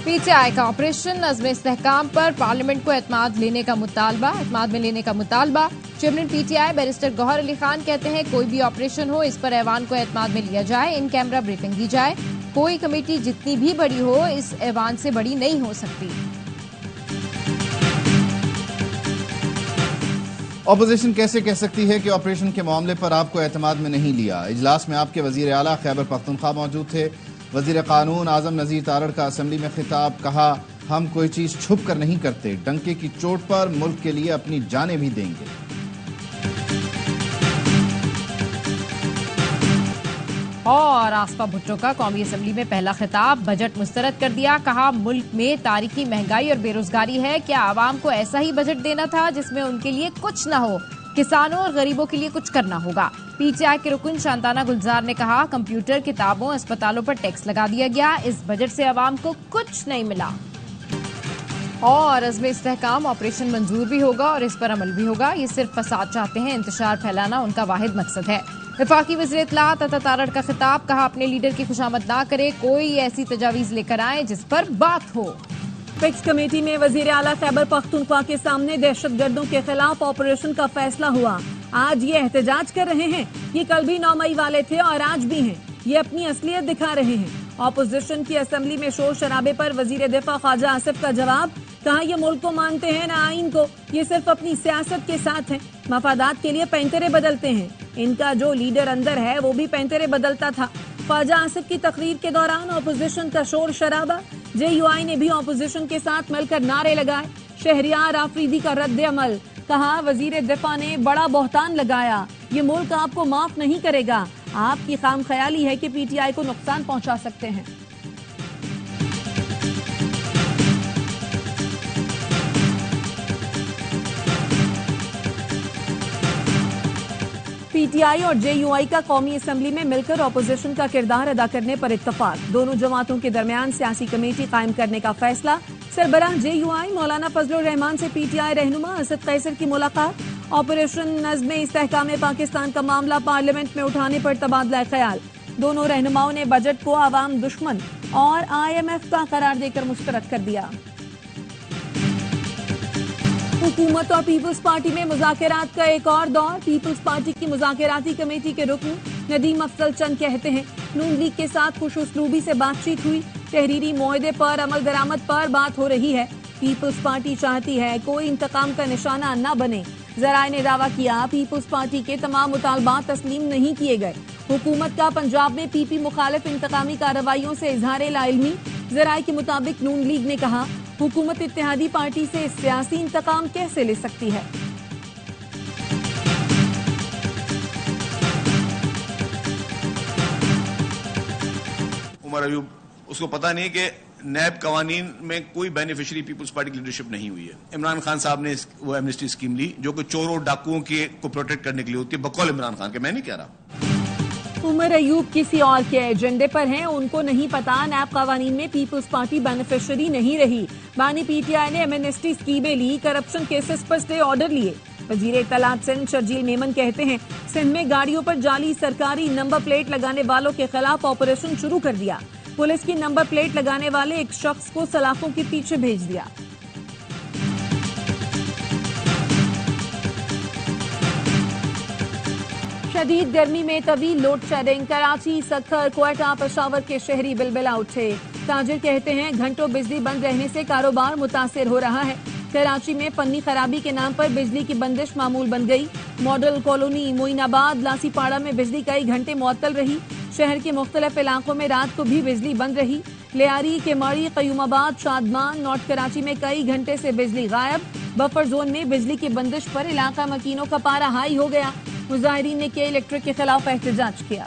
PTI का operation नज़्म इस्तेहकाम पर पार्लियामेंट को एतमाद में लेने का मुतालबा। Chairman PTI barrister Gauhar Ali Khan कहते हैं कोई भी ऑपरेशन हो इस पर ऐवान को एतमाद में लिया जाए, इन कैमरा ब्रीफिंग दी जाए। कोई कमेटी जितनी भी बड़ी हो इस ऐवान से बड़ी नहीं हो सकती। ऑपोजिशन कैसे कह सकती है कि ऑपरेशन के मामले पर आपको एतमाद में नहीं लिया। इजलास में आपके वजीर आला खैबर पख्तूनख्वा मौजूद थे। वजीर कानून आजम नज़ीर तारड़ का असम्बली में खिताब, कहा हम कोई चीज छुप कर नहीं करते, डंके की चोट पर मुल्क के लिए अपनी जानें भी देंगे। और आसफा भुट्टो का कौमी असम्बली में पहला खिताब, बजट मुस्तरद कर दिया। कहा मुल्क में तारीखी महंगाई और बेरोजगारी है, क्या आवाम को ऐसा ही बजट देना था जिसमें उनके लिए कुछ न हो, किसानों और गरीबों के लिए कुछ करना होगा। पीटीआई के रुकन शांताना गुलजार ने कहा कंप्यूटर, किताबों, अस्पतालों पर टैक्स लगा दिया गया, इस बजट से आवाम को कुछ नहीं मिला। और अज़्म इस्तेहकाम ऑपरेशन मंजूर भी होगा और इस पर अमल भी होगा। ये सिर्फ फसाद चाहते हैं, इंतशार फैलाना उनका वाहिद मकसद है। वफाकी वज़ीर इत्तलात अता तारड़ का खिताब, कहा अपने लीडर की खुशामद ना करे, कोई ऐसी तजावीज लेकर आए जिस पर बात हो। फिक्स कमेटी में वजीर आला खैबर पख्तूनख्वा के सामने दहशतगर्दों के खिलाफ ऑपरेशन का फैसला हुआ। आज ये एहतजाज कर रहे हैं, ये कल भी 9 मई वाले थे और आज भी हैं, ये अपनी असलियत दिखा रहे हैं। ऑपोजिशन की असम्बली में शोर शराबे पर वजीर दिफा ख्वाजा आसिफ का जवाब, कहा ये मुल्क को मानते हैं ना आइन को, ये सिर्फ अपनी सियासत के साथ हैं, मफादात के लिए पैंतरे बदलते हैं। इनका जो लीडर अंदर है वो भी पैंतरे बदलता था। ख्वाजा आसिफ की तकरीर के दौरान ऑपोजिशन का शोर शराबा, JUI ने भी ऑपोजिशन के साथ मिलकर नारे लगाए। शहरियार आफरीदी का रद्द अमल, कहा वजीर दिफा ने बड़ा बहतान लगाया, ये मुल्क आपको माफ नहीं करेगा, आपकी खाम ख्याली है कि पीटीआई को नुकसान पहुंचा सकते हैं। पीटीआई और JUI का कौमी असम्बली में मिलकर ऑपोजिशन का किरदार अदा करने पर इत्तफाक। दोनों जमातों के दरमियान सियासी कमेटी कायम करने का फैसला। सरबराह JUI मौलाना फजलुर रहमान से PTI रहनुमा असद कैसर की मुलाकात। ऑपरेशन नज़्म इस्तेहकाम पाकिस्तान का मामला पार्लियामेंट में उठाने पर तबादला ख्याल। दोनों रहनुमाओं ने बजट को आवाम दुश्मन और IMF का करार देकर मुस्तरद कर दिया। हुकूमत और पीपल्स पार्टी में मुज़ाकरात का एक और दौर। पीपल्स पार्टी की मुज़ाकराती कमेटी के रुकन नदीम अफजल चंद कहते हैं नून लीग के साथ खुश उसलूबी से बातचीत हुई, तहरीरी मुआहदे पर अमल दरामद पर बात हो रही है। पीपल्स पार्टी चाहती है कोई इंतकाम का निशाना न बने। ज़राए ने दावा किया पीपल्स पार्टी के तमाम मुतालबात तस्लीम नहीं किए गए। हुकूमत का पंजाब में PP मुखालिफ इंतकामी कार्रवाइयों से इजहार लाइल्मी। ज़राए के मुताबिक नून लीग ने कहा हुकूमत इत्तेहादी पार्टी से सियासी इंतकाम कैसे ले सकती है। उमर अयूब, उसको पता नहीं कि नैब कवानीन में कोई बेनिफिशियरी पीपल्स पार्टी की लीडरशिप नहीं हुई है। इमरान खान साहब ने वो एमनेस्टी स्कीम ली जो कि चोरों डाकुओं को प्रोटेक्ट करने के लिए होती है, बकौल इमरान खान के। मैं नहीं कह रहा। उमर अयूब किसी और के एजेंडे पर हैं, उनको नहीं पता नैब कवानीन में पीपल्स पार्टी बेनिफिशियरी नहीं रही। बानी PTI ने एमनेस्टी स्कीमें ली, करप्शन केसेस पर स्टे ऑर्डर लिए। वजीर इत्तलात सिंध शर्जील मेमन कहते हैं सिंध में गाड़ियों पर जाली सरकारी नंबर प्लेट लगाने वालों के खिलाफ ऑपरेशन शुरू कर दिया। पुलिस की नंबर प्लेट लगाने वाले एक शख्स को सलाखों के पीछे भेज दिया। शदीद गर्मी में तवील लोड शेडिंग, कराची, सक्खर, क्वेटा, पेशावर के शहरी बिलबिला उठे। ताजिर कहते हैं घंटों बिजली बंद रहने से कारोबार मुतासिर हो रहा है। कराची में पन्नी खराबी के नाम पर बिजली की बंदिश मामूल बन गई। मॉडल कॉलोनी, मोइनाबाद, लासीपाड़ा में बिजली कई घंटे मुअत्तल रही। शहर के मुख्तलिफ इलाकों में रात को भी बिजली बंद रही। लियारी, केमाड़ी, कयूमाबाद, शादमान, नॉर्थ कराची में कई घंटे से बिजली गायब। बफर जोन में बिजली की बंदिश पर इलाका मकीनों का पारा हाई हो गया। मुजाहिरीन ने के इलेक्ट्रिक के खिलाफ एहतजाज किया।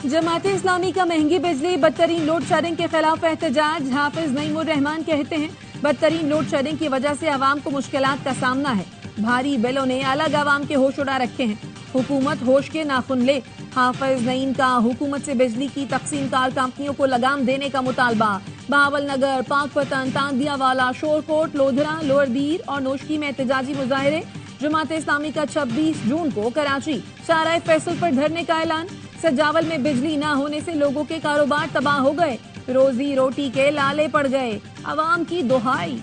जमाते इस्लामी का महंगी बिजली, बदतरीन लोड शेडिंग के खिलाफ एहतजाज। हाफिज नईमुर रहमान कहते हैं बदतरीन लोड शेडिंग की वजह से आवाम को मुश्किलात का सामना है। भारी बिलों ने अलग आवाम के होश उड़ा रखे हैं। हुकूमत होश के नाखुन ले। हाफिज नईम का हुकूमत से बिजली की तकसीमकार कंपनियों को लगाम देने का मुतालबा। बहावलनगर, पाकपतन, तांदियावाला, शोरकोट, लोधरा, लोअर दीर और नोशकी में एहतजाजी मुजाहिरे। जमात इस्लामी का 26 जून को कराची शाहराह फैसल पर धरने का ऐलान। सजावल में बिजली न होने से लोगों के कारोबार तबाह हो गए, रोजी रोटी के लाले पड़ गए, अवाम की दुहाई।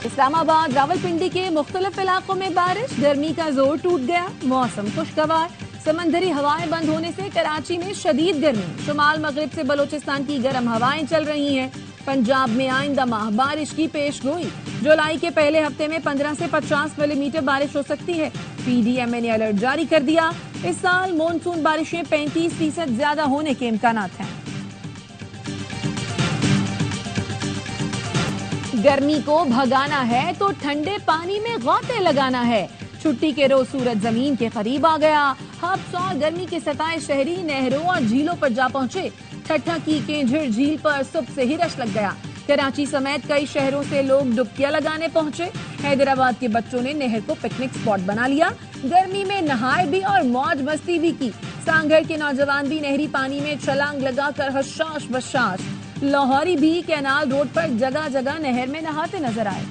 इस्लामाबाद रावलपिंडी के मुख्तलिफ इलाकों में बारिश, गर्मी का जोर टूट गया, मौसम खुशगवार। समंदरी हवाएं बंद होने से कराची में शदीद गर्मी, शुमाल मगरिब से बलोचिस्तान की गर्म हवाएं चल रही हैं। पंजाब में आइंदा माह बारिश की पेशगोई, जुलाई के पहले हफ्ते में 15 से 50 मिलीमीटर बारिश हो सकती है। पीडीएमए ने अलर्ट जारी कर दिया, इस साल मानसून बारिशें 35% ज्यादा होने के इम्कानात हैं। गर्मी को भगाना है तो ठंडे पानी में गौते लगाना है। छुट्टी के रोज सूरज जमीन के करीब आ गया। हब्स और गर्मी के सताए शहरी नहरों और झीलों पर जा पहुंचे। ठट्ठा की केंझिर झील पर सुबह से ही रश लग गया। कराची समेत कई शहरों से लोग डुबकियां लगाने पहुंचे। हैदराबाद के बच्चों ने नहर को पिकनिक स्पॉट बना लिया। गर्मी में नहाए भी और मौज मस्ती भी की। सांगड़ के नौजवान भी नहरी पानी में छलांग लगाकर हशाश बशाश। लाहौरी भी कैनाल रोड पर जगह जगह नहर में नहाते नजर आए।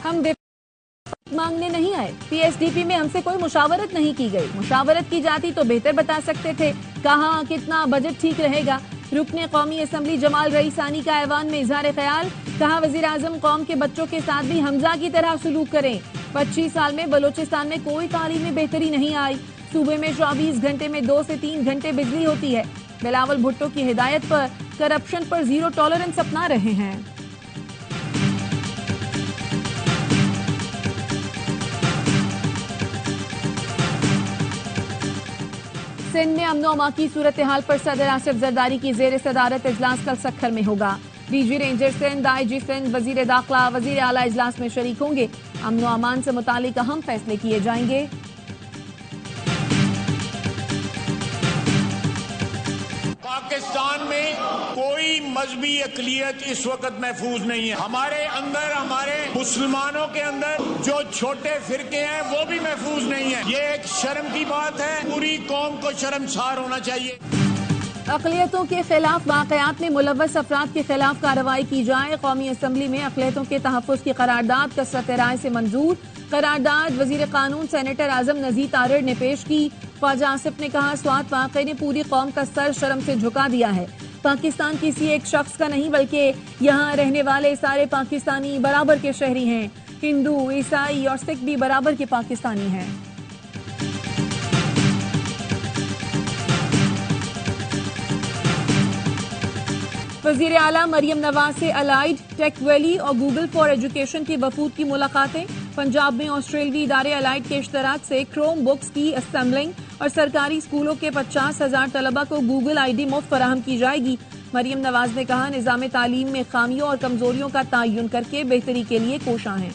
हम मांगने नहीं आए, पीएसडीपी में हमसे कोई मुशावरत नहीं की गई। मुशावरत की जाती तो बेहतर बता सकते थे कहाँ कितना बजट ठीक रहेगा। रुकने कौमी असम्बली जमाल रईसानी का ऐवान में इजहार ख्याल, कहा वजीर आजम कौम के बच्चों के साथ भी हमजा की तरह सलूक करें। 25 साल में बलोचिस्तान में कोई तालीम में बेहतरी नहीं आई। सूबे में 24 घंटे में 2 से 3 घंटे बिजली होती है। बिलावल भुट्टो की हिदायत पर करप्शन पर जीरो टॉलरेंस अपना रहे हैं। सिंध में अमन अमा की सूरत हाल पर सदर आसिफ जरदारी की जेर सदारत इजलास कल सक्खर में होगा। DG ranger Sindh, IG Sindh, वजीर दाखिला, वजीर आला इजलास में शरीक होंगे। अमन अमान से मुतालिक अहम फैसले किए जाएंगे। पाकिस्तान में कोई मजहबी अक़लियत इस वक्त महफूज नहीं है। हमारे अंदर, हमारे मुसलमानों के अंदर जो छोटे फिरके हैं वो भी महफूज नहीं है। ये एक शर्म की बात है, पूरी कौम को शर्मसार होना चाहिए। अक़लियतों के खिलाफ वाक़यात में मुलव्वस अफराद के खिलाफ कार्रवाई की जाए। कौमी असम्बली में अक़लियतों के तहफ़्फ़ुज़ की करारदाद कसरत राय से मंजूर। करारदाद वजीर कानून सेनेटर आजम नज़ीर तारड़ ने पेश की। ख्वाजा आसिफ ने कहा, स्वात वाक़े ने पूरी कौम का सर शर्म से झुका दिया है। पाकिस्तान किसी एक शख्स का नहीं बल्कि यहाँ रहने वाले सारे पाकिस्तानी बराबर के शहरी हैं। हिंदू, ईसाई और सिख भी बराबर के पाकिस्तानी हैं। वजीर आला मरियम नवाज से अलाइड, टेक वैली और गूगल फॉर एजुकेशन के वफूद की मुलाकातें। पंजाब में ऑस्ट्रेलियाई इदारे अलाइड के इश्तराक से क्रोम बुक्स की असेंबलिंग और सरकारी स्कूलों के 50,000 तलबा को गूगल आईडी मुफ्त फराहम की जाएगी। मरियम नवाज ने कहा, निज़ाम तालीम में खामियों और कमजोरियों का तयन करके बेहतरी के लिए कोशां हैं।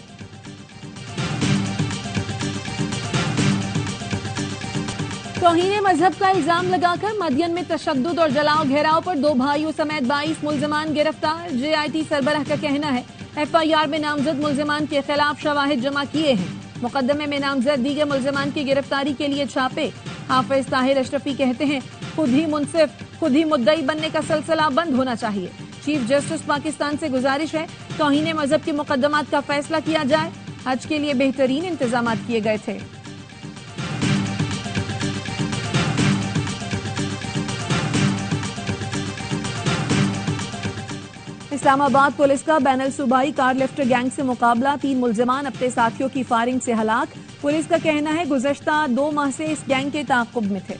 तौहीन मजहब का इल्जाम लगाकर मदियन में तशद्दुद और जलाओ घेराव पर 2 भाइयों समेत 22 मुल्जिमान गिरफ्तार। जेआईटी सरबराह का कहना है, एफआईआर में नामजद मुल्जिमान के खिलाफ शवाहिद जमा किए हैं। मुकदमे में नामजद दीगर मुल्जिमान की गिरफ्तारी के लिए छापे। हाफिज ताहिर अशरफी कहते हैं, खुद ही मुंसिफ, खुद ही मुद्दई बनने का सिलसिला बंद होना चाहिए। चीफ जस्टिस पाकिस्तान से गुजारिश है, तौहीन मजहब के मुकदमात का फैसला किया जाए। हज के लिए बेहतरीन इंतजाम किए गए थे। इस्लामाबाद पुलिस का बैनल सूबाई कार लिफ्टर गैंग से मुकाबला। 3 मुल्जिमान अपने साथियों की फायरिंग से हलाक। पुलिस का कहना है, गुज़श्ता 2 माह से इस गैंग के ताक़ुब में थे।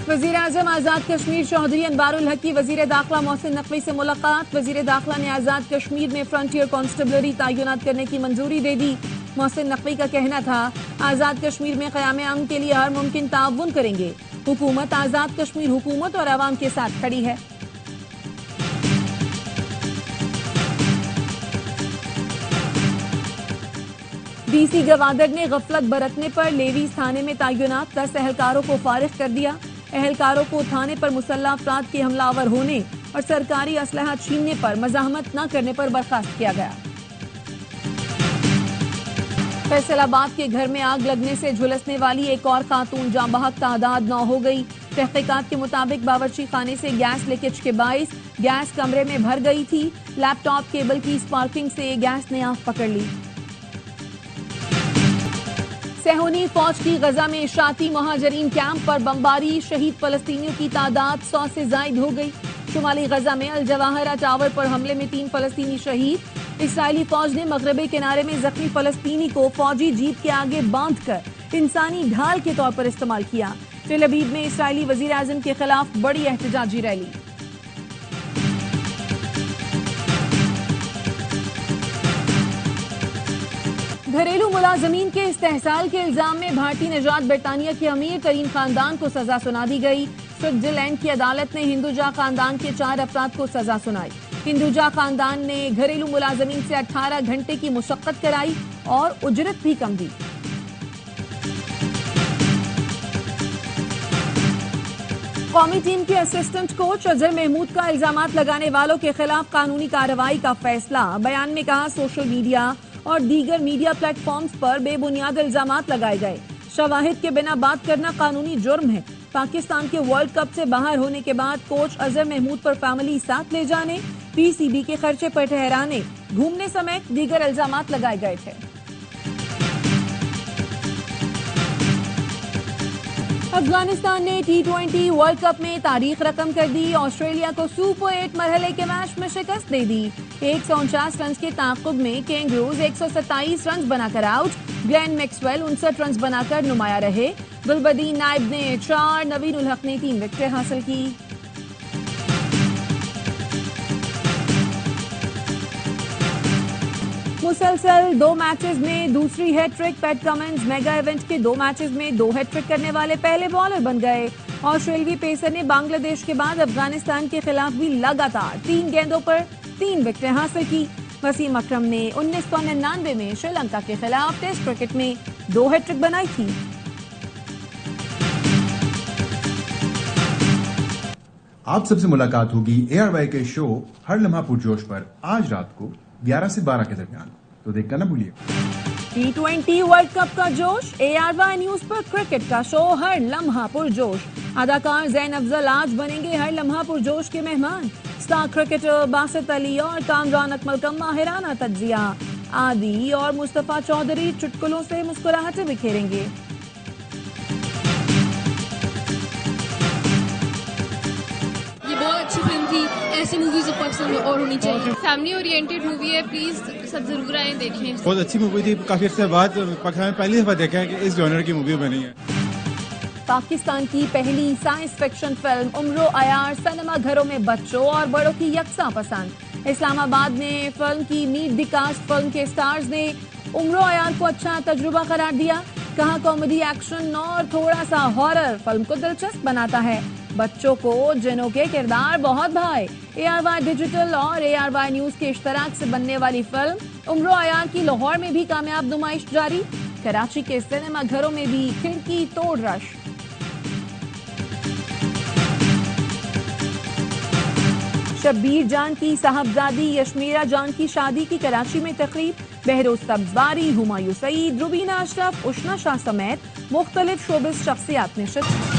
वज़ीर आज़म आज़ाद कश्मीर चौधरी अनवारुल हक की वज़ीर दाखिला मोहसिन नकवी से मुलाकात। वज़ीर दाखिला ने आज़ाद कश्मीर में फ्रंटियर कांस्टेबलरी तैनात करने की मंजूरी दे दी। मोहसिन नकवी का कहना था, आज़ाद कश्मीर में क़याम अमन के लिए हर मुमकिन ताउन करेंगे। हुकूमत आज़ाद कश्मीर हुकूमत और आवाम के साथ खड़ी है। डीसी गवादर ने गफलत बरतने पर लेवीज थाने में तैनात 10 एहलकारों को फारिग कर दिया। एहलकारों को थाने पर मुसल्लह अफराद के हमलावर होने और सरकारी असलहा छीनने पर मज़ाहमत न करने पर बर्खास्त किया गया। फैसलाबाद के घर में आग लगने से झुलसने वाली एक और खातून जाँ बहक, तादाद 9 हो गई। तहकीकात के मुताबिक बावर्ची खाने से गैस लीकेज के बाइस गैस कमरे में भर गई थी। लैपटॉप केबल की स्पार्किंग से गैस ने आग पकड़ ली। सेहूनी फौज की गजा में इशाती मुहाजिरीन कैंप पर बमबारी, शहीद फलस्तीनियों की तादाद 100 से जायद हो गई। शुमाली गजा में अल जवाहरा टावर पर हमले में 3 फलस्तीनी शहीद। इस्राएली फौज ने मगरबी किनारे में जख्मी फलस्तीनी को फौजी जीप के आगे बांधकर इंसानी ढाल के तौर पर इस्तेमाल किया। तेल अवीव में इस्राएली वजीर आजम के खिलाफ बड़ी एहतजाजी रैली। घरेलू मुलाजमीन के इस्तेहसाल के इल्जाम में भारतीय निजात बरतानिया के अमीर तरीन खानदान को सजा सुना दी गई। स्विट्जरलैंड की अदालत ने हिंदुजा खानदान के 4 अफराद को सजा सुनाई। हिंदुजा खानदान ने घरेलू मुलाजमीन से 18 घंटे की मुशक्कत कराई और उजरत भी कम दी। कौमी टीम के असिस्टेंट कोच अजहर महमूद का इल्जामात लगाने वालों के खिलाफ कानूनी कार्रवाई का फैसला। बयान में कहा, सोशल मीडिया और दीगर मीडिया प्लेटफॉर्म्स पर बेबुनियाद इल्जामात लगाए गए। शवाहिद के बिना बात करना कानूनी जुर्म है। पाकिस्तान के वर्ल्ड कप से बाहर होने के बाद कोच अजहर महमूद पर फैमिली साथ ले जाने, पीसीबी के खर्चे पर ठहराने, घूमने समेत दीगर इल्जामात लगाए गए थे। अफगानिस्तान ने T20 वर्ल्ड कप में तारीख रकम कर दी। ऑस्ट्रेलिया को सुपर 8 मरहले के मैच में शिकस्त दे दी। 149 रन के ताक़ुब में कैंगरूज 127 रन बनाकर आउट। ग्लेन मैक्सवेल 59 रन बनाकर नुमाया रहे। गुलबदीन नाइब ने 4, नवीन उल हक ने 3 विकेटें हासिल की। मुसलसल 2 मैचेस में दूसरी hat trick. Pat Cummins mega event के 2 मैचेस में 2 हैट्रिक करने वाले पहले बॉलर बन गए। ऑस्ट्रेलियाई पेसर ने बांग्लादेश के बाद अफगानिस्तान के खिलाफ भी लगातार 3 गेंदों पर 3 विकेटें हासिल की। वसीम अकरम ने 1999 में श्रीलंका के खिलाफ टेस्ट क्रिकेट में 2 हैट्रिक बनाई थी। आप सबसे मुलाकात होगी ARY के शो हर लम्हा पुरजोश पर आज रात को 11 से 12 के दरमियान, तो देखना ना भूलिए। T20 वर्ल्ड कप का जोश। ARY न्यूज पर क्रिकेट का शो हर लम्हा पुरजोश। अदाकार ज़ैन अफजल आज बनेंगे हर लम्हा पुरजोश के मेहमान। स्टार क्रिकेटर बासित अली और कामरान अकमल का माहिराना तज्जिया। आदि और मुस्तफा चौधरी चुटकुलों से मुस्कुराहटें बिखेरेंगे। बहुत अच्छी फिल्म थी। ऐसी मूवीज पाकिस्तान में और होनी चाहिए। फैमिली ओरिएंटेड मूवी है, प्लीज सब जरूर आए देखें। बहुत अच्छी मूवी थी। काफी अर्से बाद पाकिस्तान में पहली दफा देखा है कि इस जॉनर की मूवी बनी है। पाकिस्तान की पहली science fiction film Umro अयार cinema घरों में बच्चों और बड़ों की यकसा पसंद। इस्लामाबाद में फिल्म की मीट द कास्ट फिल्म के स्टार्स ने उम्रो अयार को अच्छा तजुर्बा करार दिया। कहा, कॉमेडी, एक्शन और थोड़ा सा हॉरर फिल्म को दिलचस्प बनाता है। बच्चों को जिनों के किरदार बहुत भाए। ARY डिजिटल और ARY न्यूज के इश्तराक से बनने वाली फिल्म उम्रो अयार की लाहौर में भी कामयाब नुमाइश जारी। कराची के सिनेमा घरों में भी खिड़की तोड़ रश। शब्बीर जान की साहबजादी यशमीरा जान की शादी की कराची में तकरीब। बहरोज तब्ज़बारी, हुमायूं सईद, रुबीना अशरफ, उशना शाह समेत मुख्तलिफ शोबिस शख्सियात ने शिरकत।